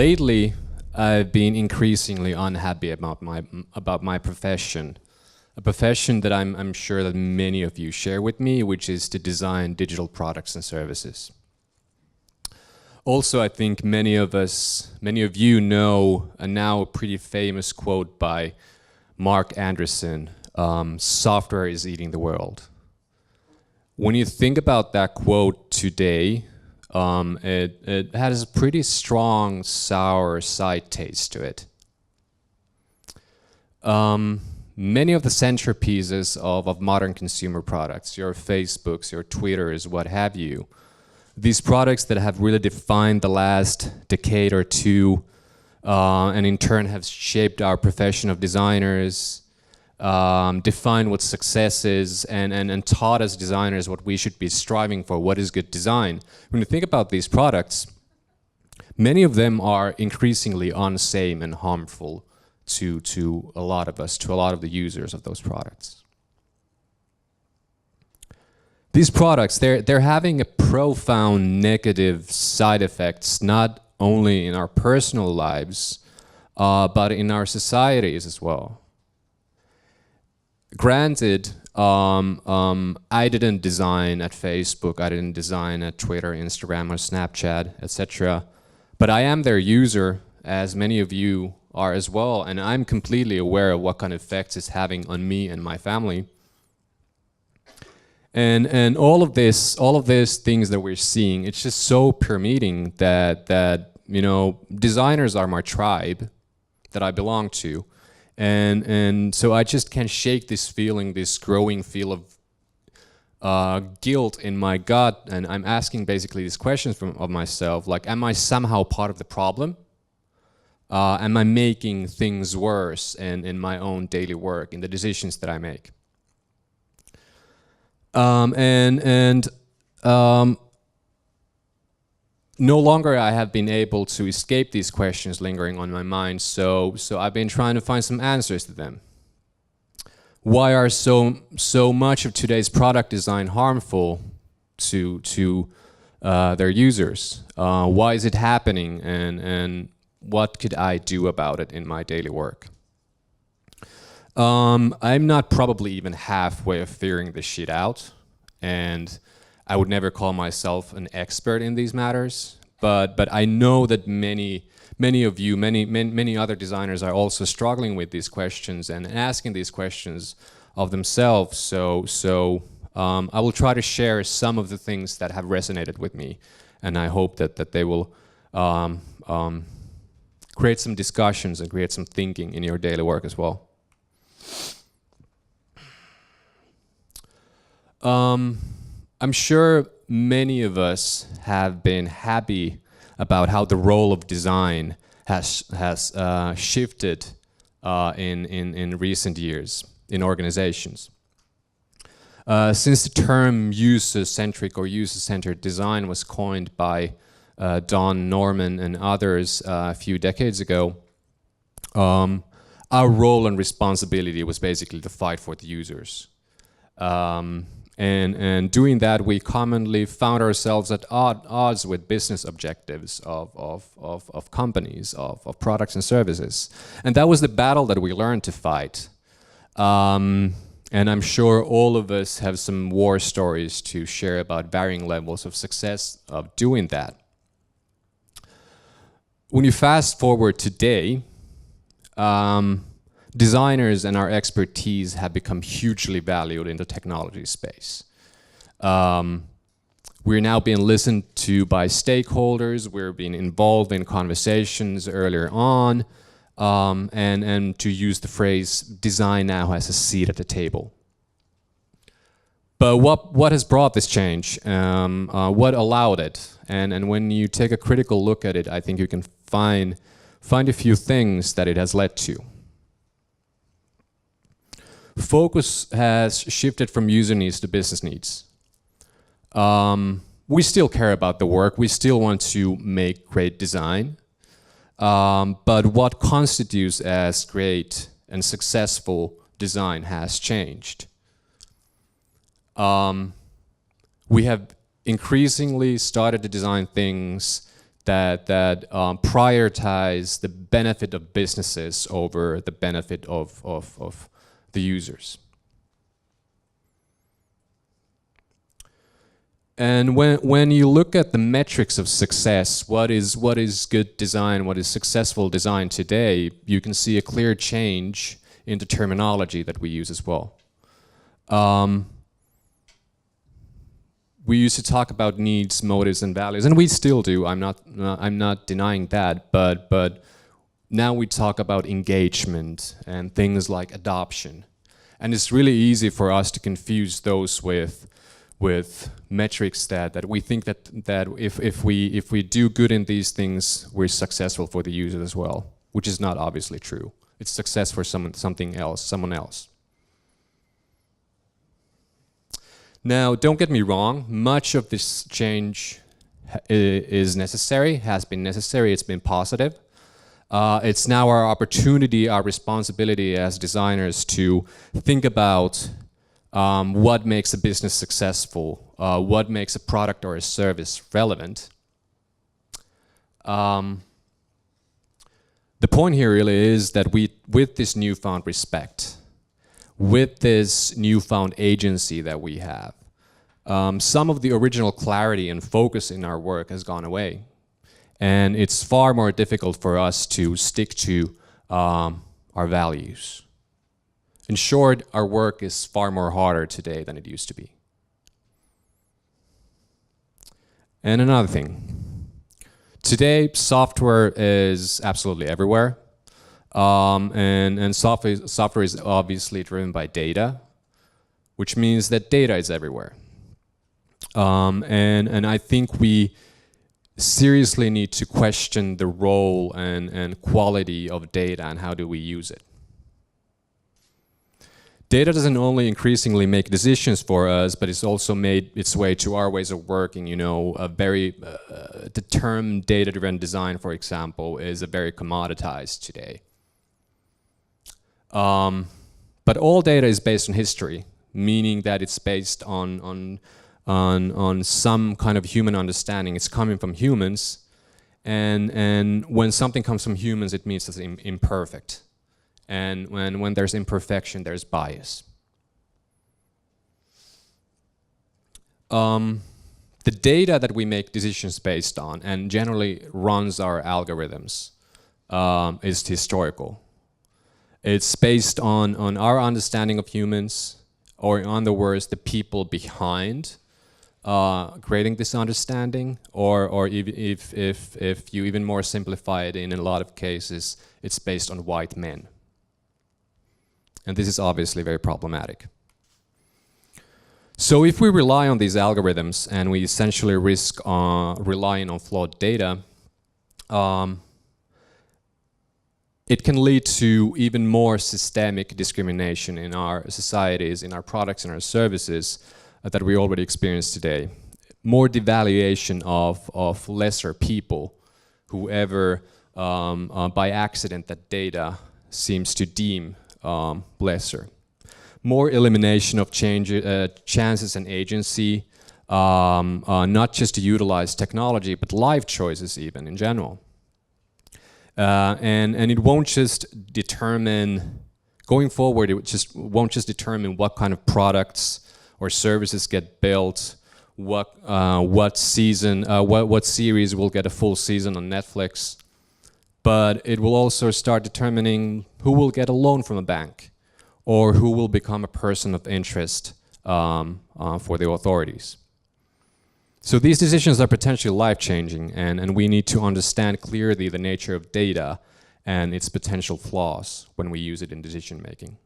Lately, I've been increasingly unhappy about my profession. A profession that I'm sure that many of you share with me, which is to design digital products and services. Also, I think many of you know a now pretty famous quote by Mark Anderson, software is eating the world. When you think about that quote today, it has a pretty strong sour side taste to it. Many of the centerpieces of modern consumer products, your Facebooks, your Twitters, what have you, these products that have really defined the last decade or two, and in turn have shaped our profession of designers, defined what success is, and taught us designers what we should be striving for, what is good design. When you think about these products, many of them are increasingly unsafe and harmful to a lot of us, to a lot of the users of those products. These products, they're having a profound negative side effects, not only in our personal lives, but in our societies as well. Granted, I didn't design at Facebook, I didn't design at Twitter, Instagram, or Snapchat, etc. But I am their user, as many of you are as well, and I'm completely aware of what kind of effects it's having on me and my family. And all of these things that we're seeing, it's just so permeating that you know, designers are my tribe that I belong to. And so I just can't shake this feeling, this growing feel of guilt in my gut, and I'm asking basically these questions of myself, like, am I somehow part of the problem? Am I making things worse in my own daily work, in the decisions that I make? No longer I have been able to escape these questions lingering on my mind, so I've been trying to find some answers to them. Why are so much of today's product design harmful to their users? Why is it happening, and what could I do about it in my daily work? I'm not probably even halfway of figuring this shit out, and I would never call myself an expert in these matters, but I know that many of you, many other designers are also struggling with these questions and asking these questions of themselves. So I will try to share some of the things that have resonated with me, and I hope that they will create some discussions and create some thinking in your daily work as well. I'm sure many of us have been happy about how the role of design has shifted in recent years in organizations. Since the term user-centric or user-centered design was coined by Don Norman and others a few decades ago, our role and responsibility was basically to fight for the users. And doing that, we commonly found ourselves at odds with business objectives of companies, of products and services. And that was the battle that we learned to fight. And I'm sure all of us have some war stories to share about varying levels of success of doing that. When you fast forward today, designers and our expertise have become hugely valued in the technology space. We're now being listened to by stakeholders, we're being involved in conversations earlier on, and to use the phrase, design now has a seat at the table. But what has brought this change? What allowed it? And when you take a critical look at it, I think you can find a few things that it has led to. Focus has shifted from user needs to business needs. We still care about the work, we still want to make great design, but what constitutes as great and successful design has changed. We have increasingly started to design things that prioritize the benefit of businesses over the benefit of the users. And when you look at the metrics of success, what is good design, what is successful design today, you can see a clear change in the terminology that we use as well. We used to talk about needs, motives, and values, and we still do. I'm not denying that, but now we talk about engagement and things like adoption, and it's really easy for us to confuse those with metrics that we think that if we do good in these things, we're successful for the user as well, which is not obviously true. It's success for someone else. Now, don't get me wrong, much of this change is necessary, has been necessary, it's been positive. It's now our opportunity, our responsibility as designers to think about what makes a business successful, what makes a product or a service relevant. The point here really is that with this newfound respect, with this newfound agency that we have, some of the original clarity and focus in our work has gone away. And it's far more difficult for us to stick to our values. In short, our work is far more harder today than it used to be. And another thing, today software is absolutely everywhere. And software is obviously driven by data, which means that data is everywhere. And I think we seriously need to question the role and quality of data and how do we use it. Data doesn't only increasingly make decisions for us, but it's also made its way to our ways of working. You know, a very the term data-driven design, for example, is a very commoditized today. But all data is based on history, meaning that it's based on some kind of human understanding. It's coming from humans, and when something comes from humans, it means it's imperfect. And when there's imperfection, there's bias. The data that we make decisions based on and generally runs our algorithms is historical. It's based on our understanding of humans, or in other words, the people behind creating this understanding, or if you even more simplify it, in a lot of cases, it's based on white men. And this is obviously very problematic. So if we rely on these algorithms and we essentially risk relying on flawed data, it can lead to even more systemic discrimination in our societies, in our products and our services that we already experience today. More devaluation of lesser people, whoever by accident that data seems to deem lesser. More elimination of chances and agency, not just to utilize technology, but life choices even in general. And it won't just determine, going forward, it won't just determine what kind of products or services get built, what series will get a full season on Netflix, but it will also start determining who will get a loan from a bank, or who will become a person of interest for the authorities. So these decisions are potentially life-changing, and we need to understand clearly the nature of data and its potential flaws when we use it in decision-making.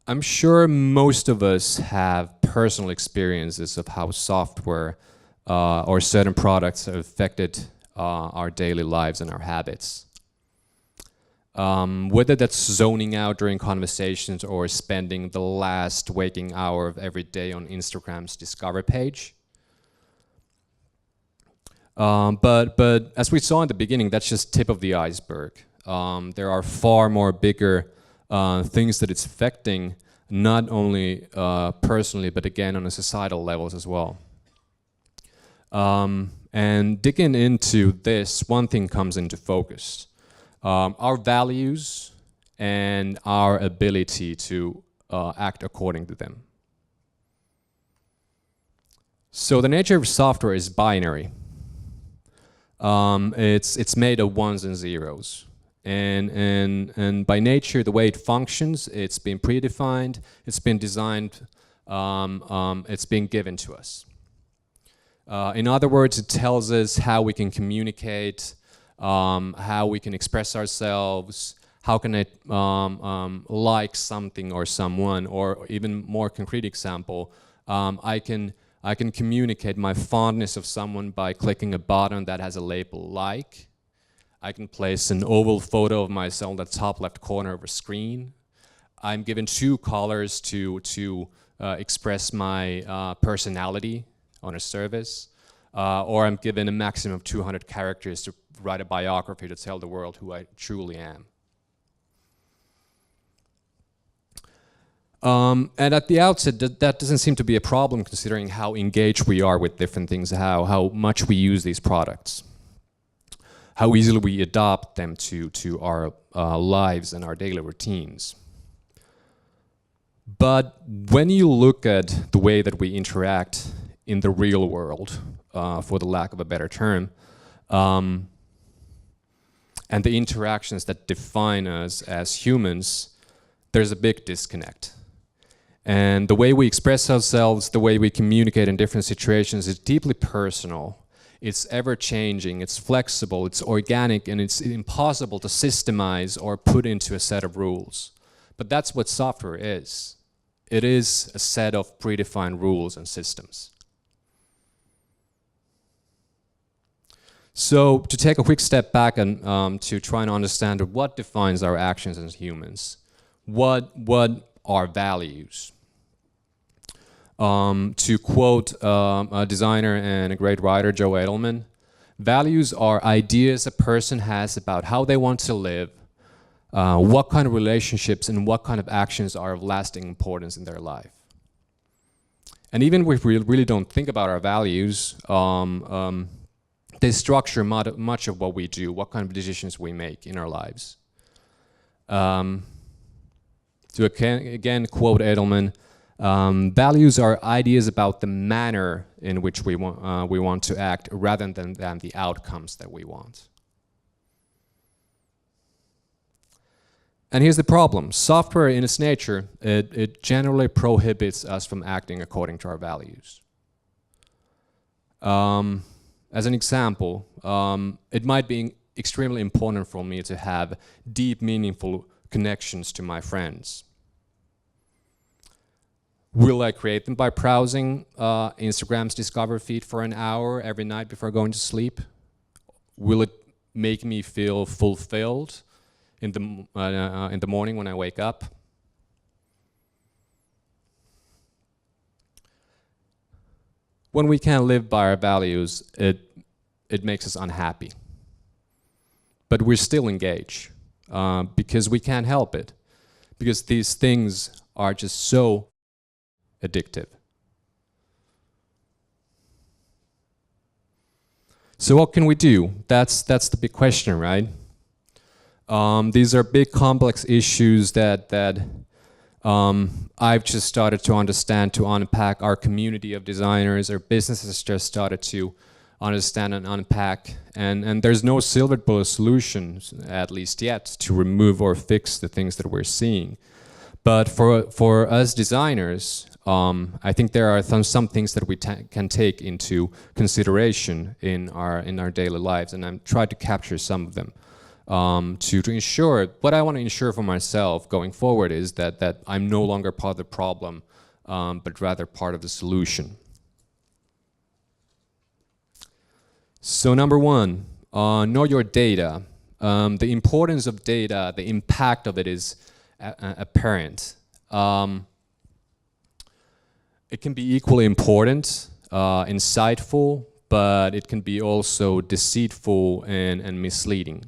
I'm sure most of us have personal experiences of how software or certain products have affected our daily lives and our habits. Whether that's zoning out during conversations or spending the last waking hour of every day on Instagram's Discover page. But as we saw in the beginning, that's just tip of the iceberg. There are far more bigger things that it's affecting not only personally, but again on a societal levels as well. And digging into this, one thing comes into focus. Our values and our ability to act according to them. So the nature of software is binary. It's made of ones and zeros. And by nature, the way it functions, it's been predefined, it's been designed, it's been given to us. In other words, it tells us how we can communicate, how we can express ourselves, how can I like something or someone, or even more concrete example, I can communicate my fondness of someone by clicking a button that has a label like. I can place an oval photo of myself in the top left corner of a screen. I'm given 2 colors to express my personality on a service, or I'm given a maximum of 200 characters to write a biography to tell the world who I truly am. And at the outset, that doesn't seem to be a problem considering how engaged we are with different things, how much we use these products, how easily we adopt them to our lives and our daily routines. But when you look at the way that we interact in the real world, for the lack of a better term, and the interactions that define us as humans, there's a big disconnect. And the way we express ourselves, the way we communicate in different situations is deeply personal. It's ever-changing, it's flexible, it's organic, and it's impossible to systemize or put into a set of rules. But that's what software is. It is a set of predefined rules and systems. So to take a quick step back and to try and understand what defines our actions as humans, what are values? To quote a designer and a great writer, Joe Edelman, values are ideas a person has about how they want to live, what kind of relationships and what kind of actions are of lasting importance in their life. And even if we really don't think about our values, they structure much of what we do, what kind of decisions we make in our lives. To again quote Edelman, values are ideas about the manner in which we want to act rather than the outcomes that we want. And here's the problem. Software in its nature, it generally prohibits us from acting according to our values. As an example, it might be extremely important for me to have deep, meaningful connections to my friends. Will I create them by browsing Instagram's Discover feed for an hour every night before going to sleep? Will it make me feel fulfilled in the morning when I wake up? When we can't live by our values, it makes us unhappy. But we're still engaged because we can't help it, because these things are just so addictive. So what can we do? That's the big question, right? These are big complex issues that I've just started to understand, to unpack. Our community of designers, our businesses just started to understand and unpack, and there's no silver bullet solution, at least yet, to remove or fix the things that we're seeing. But for us designers, I think there are some things that we can take into consideration in our daily lives, and I'm trying to capture some of them to ensure. What I want to ensure for myself going forward is that I'm no longer part of the problem, but rather part of the solution. So number one, know your data. The importance of data, the impact of it is apparent. It can be equally important, insightful, but it can be also deceitful and misleading.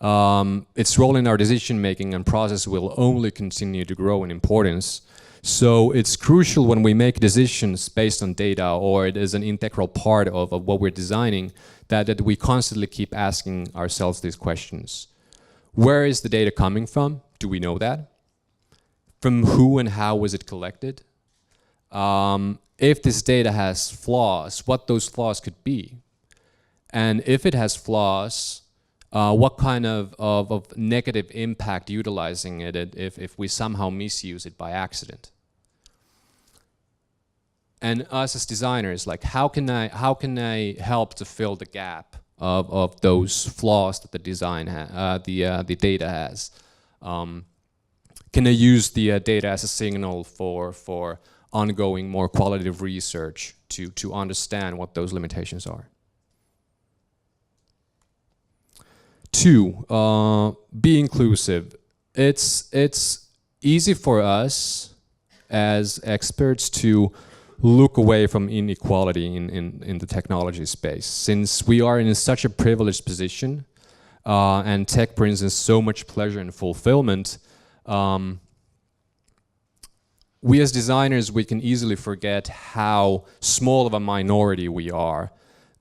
its role in our decision making and process will only continue to grow in importance. So it's crucial when we make decisions based on data, or it is an integral part of what we're designing, that we constantly keep asking ourselves these questions. Where is the data coming from? Do we know that? From who and how was it collected? If this data has flaws, what those flaws could be? And if it has flaws, what kind of negative impact utilizing it if we somehow misuse it by accident? And us as designers, like how can I help to fill the gap of those flaws that the design the data has? Can I use the data as a signal for ongoing more qualitative research to understand what those limitations are? 2, be inclusive. It's easy for us as experts to look away from inequality in the technology space, since we are in such a privileged position and tech brings us so much pleasure and fulfillment. We as designers, we can easily forget how small of a minority we are,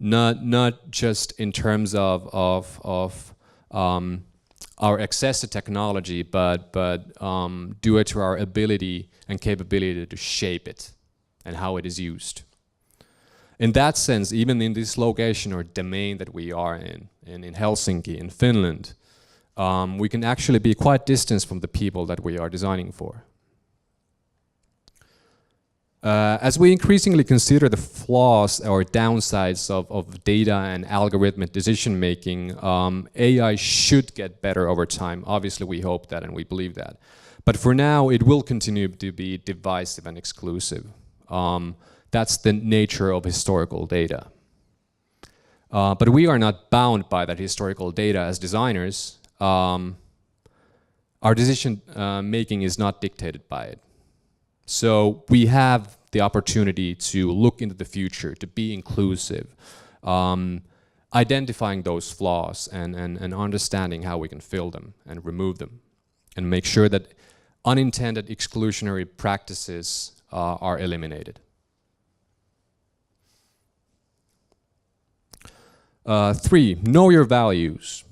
not just in terms of our access to technology, but due to our ability and capability to shape it and how it is used. In that sense, even in this location or domain that we are in Helsinki, in Finland, we can actually be quite distant from the people that we are designing for. As we increasingly consider the flaws or downsides of data and algorithmic decision making, AI should get better over time. Obviously, we hope that and we believe that. But for now, it will continue to be divisive and exclusive. That's the nature of historical data. But we are not bound by that historical data as designers. Our decision making is not dictated by it. So we have the opportunity to look into the future, to be inclusive, identifying those flaws and understanding how we can fill them and remove them, and make sure that unintended exclusionary practices are eliminated. 3, know your values.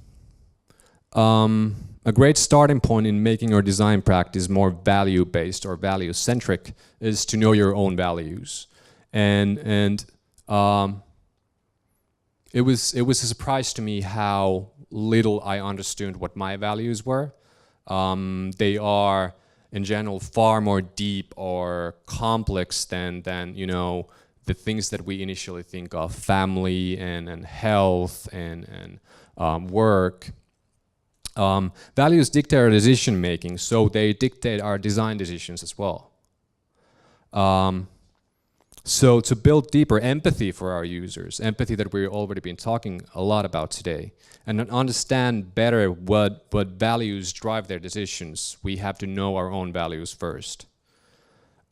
A great starting point in making your design practice more value-based or value-centric is to know your own values. And it was a surprise to me how little I understood what my values were. They are, in general, far more deep or complex than you know, the things that we initially think of: family and health and work. Values dictate our decision making, so they dictate our design decisions as well. So to build deeper empathy for our users, empathy that we've already been talking a lot about today, and understand better what values drive their decisions, we have to know our own values first.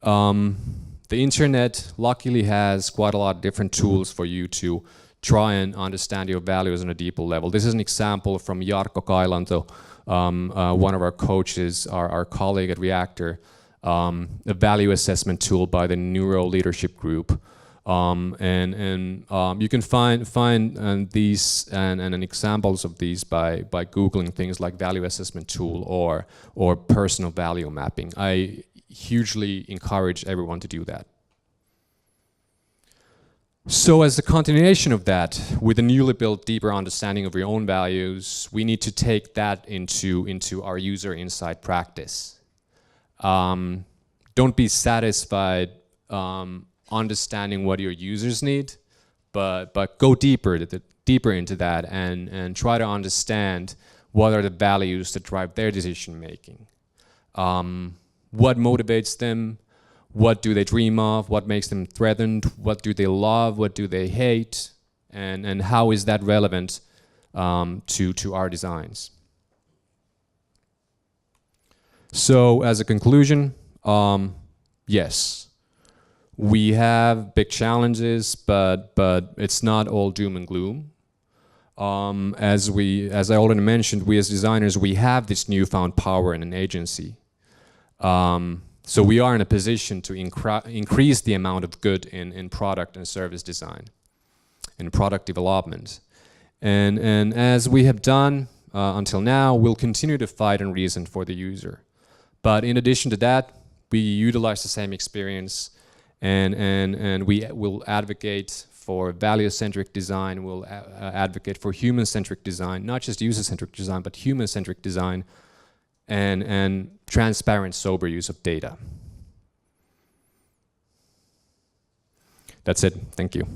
The internet luckily has quite a lot of different tools for you to try and understand your values on a deeper level. This is an example from Jarkko Kailanto, one of our coaches, our colleague at Reaktor, a value assessment tool by the Neuro Leadership Group. You can find these and examples of these by Googling things like value assessment tool or personal value mapping. I hugely encourage everyone to do that. So as a continuation of that, with a newly built deeper understanding of your own values, we need to take that into our user insight practice. Don't be satisfied understanding what your users need, but go deeper into that and try to understand what are the values that drive their decision making. What motivates them? What do they dream of? What makes them threatened? What do they love? What do they hate? And how is that relevant to our designs? So as a conclusion, yes, we have big challenges, but it's not all doom and gloom. As I already mentioned, we as designers, we have this newfound power and an agency. So we are in a position to increase the amount of good in product and service design, in product development. And as we have done until now, we'll continue to fight and reason for the user. But in addition to that, we utilize the same experience and we will advocate for value-centric design, we'll advocate for human-centric design, not just user-centric design, but human-centric design, and transparent, sober use of data. That's it. Thank you.